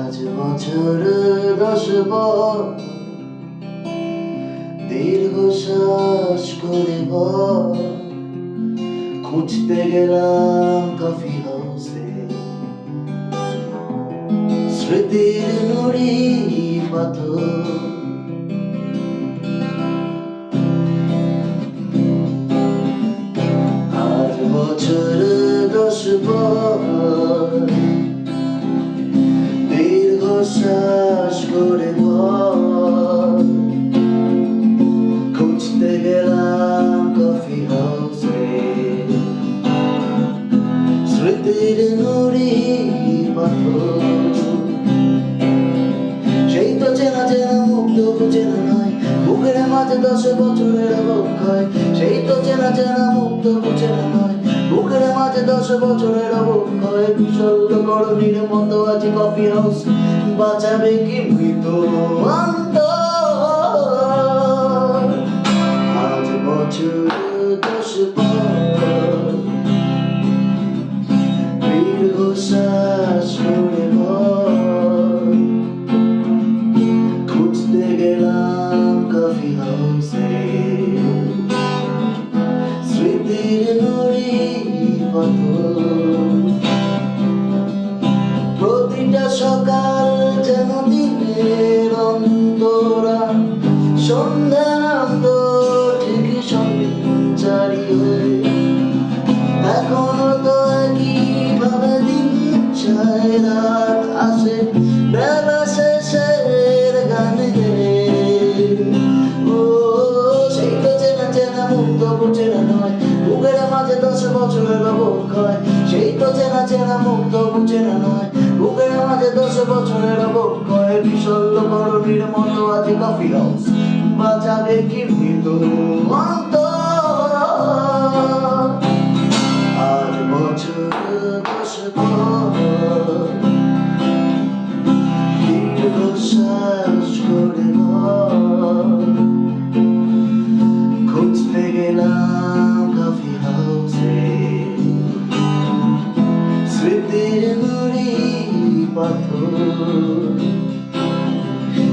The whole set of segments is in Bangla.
আজ বছর 10 পর দীর্ঘশ্বাস করে খুঁজতে গেলাম কফি হাউসে স্মৃতির নুড়ি পাথর। আজ বছর 10 পর দীর্ঘশ্বাস করে খুঁজতে গেলাম কফি হাউসে স্মৃতির নুড়ি পাথর। সেই তো চেনা চেনা মুখ তবু চেনা নয়, বুকের মাঝে 10 বছরের অবক্ষয়। সেই তো চেনা চেনা মুখ তবু চেনা নয়, বুকের মাঝে 10 বছরের অবক্ষয়। বিশল্য করণীর মতো আজ কফি হাউস বাঁচাবে কি মৃত অন্তর। আজ বছর 10 পর দীর্ঘশ্বাস করে খুঁজতে গেলাম কফি হাউসে স্মৃতির নুড়ি পাথর। প্রতিটা সকাল যেন দিনের অন্তরা, সন্ধ্যা নামত ঠিকই সঞ্চারী হয়ে। এখনো তো একইভাবে দিন যায়, রাত আসে বেলা শেষের গানে। ও সেই তো চেনা চেনা মুখ তবু চেনা নয়, বুকের মাঝে 10 বছরের অবক্ষয়। সেই তো চেনা চেনা মুখ তবু চেনা নয়, বুকের মাঝে 10 বছরের অবক্ষয়। বিশল্য করণীর মতো আজ কফি হাউস বাঁচাবে কি মৃত অন্তর। আজ বছর 10 পর দীর্ঘশ্বাস করে খুঁজতে গেলাম কফি হাউসে স্মৃতির নুড়ি পাথর।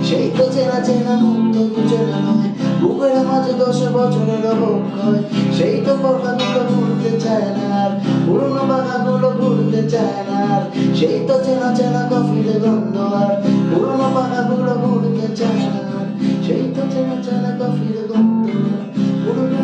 সেই তো চেনা চেনা মুখ তবু চেনা নয়, বুকের মাঝে 10 বছরের অবক্ষয়। সেই তো পাখাগুলো ঘুরতে চায় না আর, পুরনো পাখাগুলো ঘুরতে চায় না আর। সেই তো চেনা চেনা কফির গন্ধ আর, পুরনো পাখাগুলো ঘুরতে চায় না আর। সেই তো চেনা চেনা কফির গন্ধ আর, পুরনো